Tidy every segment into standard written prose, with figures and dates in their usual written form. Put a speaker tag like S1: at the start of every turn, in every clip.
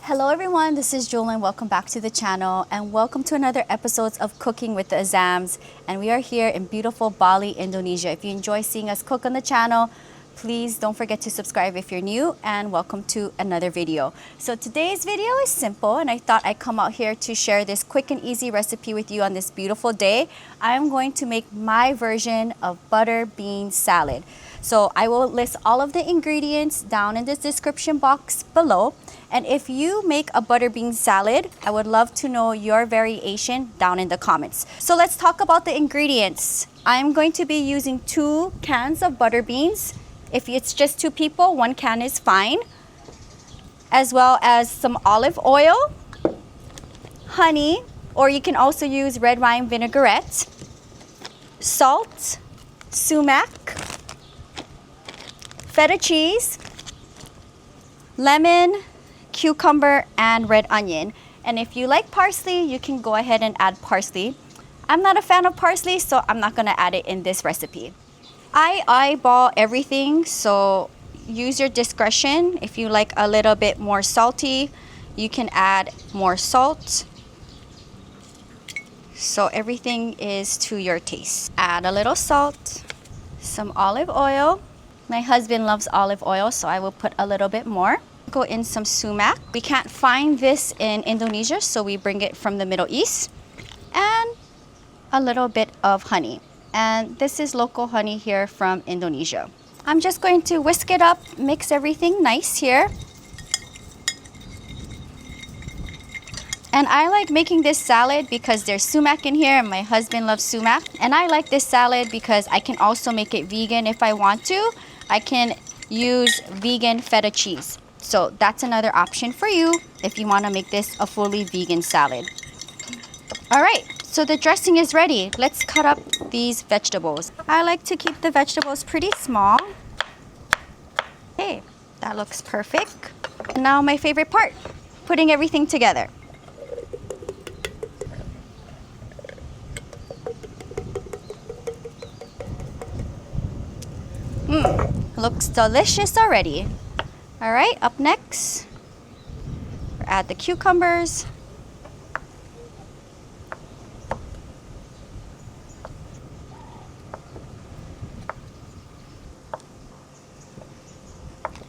S1: Hello everyone, this is Jolene. Welcome back to the channel and welcome to another episode of Cooking with the Azzams. And we are here in beautiful Bali, Indonesia. If you enjoy seeing us cook on the channel, please don't forget to subscribe if you're new, and welcome to another video. So today's video is simple, and I thought I'd come out here to share this quick and easy recipe with you on this beautiful day. I'm going to make my version of butter bean salad. So I will list all of the ingredients down in the description box below. And if you make a butter bean salad, I would love to know your variation down in the comments. So let's talk about the ingredients. I'm going to be using 2 cans of butter beans. If it's just 2 people, 1 can is fine. As well as some olive oil, honey, or you can also use red wine vinaigrette, salt, sumac, feta cheese, lemon, cucumber, and red onion. And if you like parsley, you can go ahead and add parsley. I'm not a fan of parsley, so I'm not gonna add it in this recipe. I eyeball everything, so use your discretion. If you like a little bit more salty, you can add more salt. So everything is to your taste. Add a little salt, some olive oil. My husband loves olive oil, so I will put a little bit more. Go in some sumac. We can't find this in Indonesia, so we bring it from the Middle East. And a little bit of honey. And this is local honey here from Indonesia. I'm just going to whisk it up, mix everything nice here. And I like making this salad because there's sumac in here, and my husband loves sumac. And I like this salad because I can also make it vegan if I want to. I can use vegan feta cheese. So that's another option for you if you want to make this a fully vegan salad. All right, so the dressing is ready. Let's cut up these vegetables. I like to keep the vegetables pretty small. Okay, that looks perfect. Now my favorite part, putting everything together. Looks delicious already. All right, up next, we'll add the cucumbers.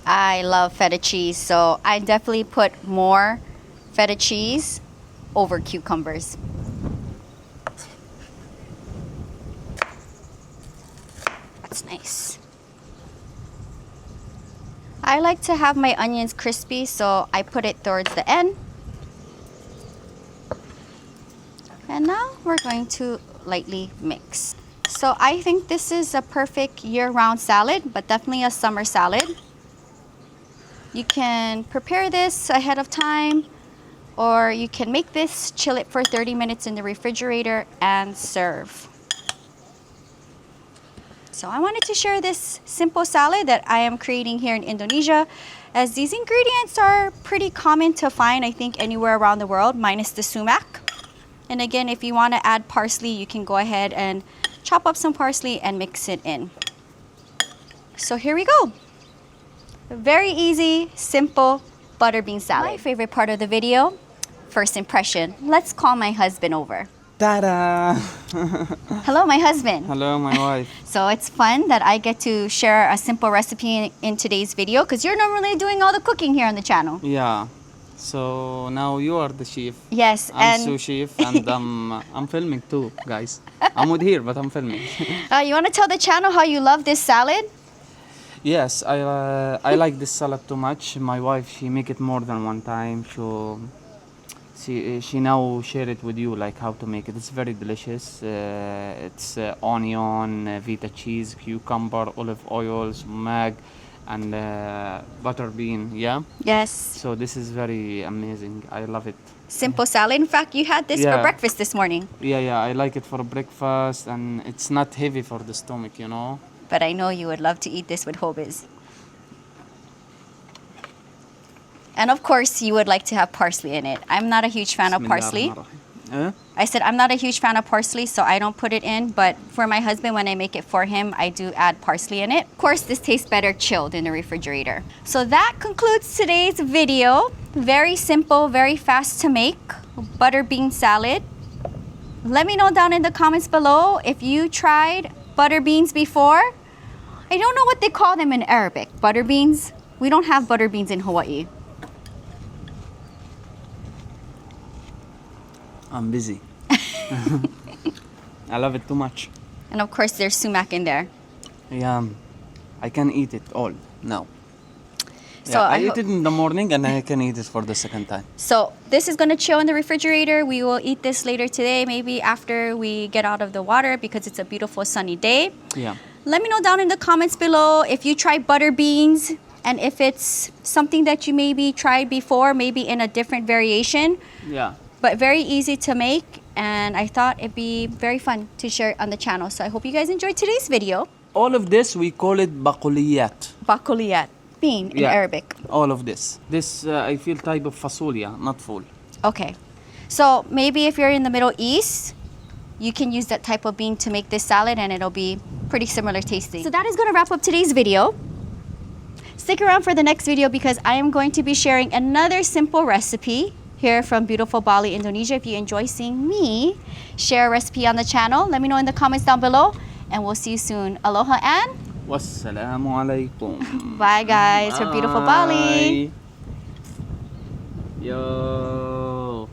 S1: I love feta cheese, so I definitely put more feta cheese over cucumbers. That's nice. I like to have my onions crispy, so I put it towards the end. And now we're going to lightly mix. So I think this is a perfect year-round salad, but definitely a summer salad. You can prepare this ahead of time, or you can make this, chill it for 30 minutes in the refrigerator, and serve. So I wanted to share this simple salad that I am creating here in Indonesia, as these ingredients are pretty common to find, I think, anywhere around the world, minus the sumac. And again, if you want to add parsley, you can go ahead and chop up some parsley and mix it in. So here we go. Very easy, simple butter bean salad. My favorite part of the video, first impression. Let's call my husband over.
S2: Ta-da!
S1: Hello, my husband.
S2: Hello, my wife.
S1: So it's fun that I get to share a simple recipe in today's video, because you're normally doing all the cooking here on the channel.
S2: Yeah. So now you are the chef.
S1: Yes,
S2: I'm sous chef, and I'm filming too, guys. I'm with here, but I'm filming.
S1: You want to tell the channel how you love this salad?
S2: Yes, I like this salad too much. My wife, she make it more than one time. She now share it with you, like how to make it. It's very delicious. It's onion, feta cheese, cucumber, olive oil, sumac, and butter bean. Yeah.
S1: Yes.
S2: So this is very amazing. I love it.
S1: Simple salad. In fact, you had this for breakfast this morning.
S2: Yeah. I like it for breakfast, and it's not heavy for the stomach, you know.
S1: But I know you would love to eat this with khobez. And of course, you would like to have parsley in it. I'm not a huge fan of parsley. I said I'm not a huge fan of parsley, so I don't put it in. But for my husband, when I make it for him, I do add parsley in it. Of course, this tastes better chilled in the refrigerator. So that concludes today's video. Very simple, very fast to make. Butter bean salad. Let me know down in the comments below if you tried butter beans before. I don't know what they call them in Arabic. Butter beans? We don't have butter beans in Hawaii.
S2: I'm busy. I love it too much.
S1: And of course, there's sumac in there.
S2: Yeah, I can eat it all now.
S1: So
S2: Yeah, I eat it in the morning and I can eat it for the second time.
S1: So this is gonna chill in the refrigerator. We will eat this later today, maybe after we get out of the water because it's a beautiful sunny day.
S2: Yeah.
S1: Let me know down in the comments below if you tried butter beans and if it's something that you maybe tried before, maybe in a different variation.
S2: Yeah.
S1: But very easy to make, and I thought it'd be very fun to share it on the channel. So I hope you guys enjoyed today's video.
S2: All of this, we call it bakuliyat.
S1: Bakuliyat, bean in Arabic.
S2: All of this. This, I feel, type of fasolia, not full.
S1: Okay. So maybe if you're in the Middle East, you can use that type of bean to make this salad and it'll be pretty similar tasting. So that is going to wrap up today's video. Stick around for the next video because I am going to be sharing another simple recipe here from beautiful Bali, Indonesia. If you enjoy seeing me share a recipe on the channel, let me know in the comments down below and we'll see you soon. Aloha and
S2: Wassalamu alaikum.
S1: bye guys from beautiful Bali.
S2: Yo.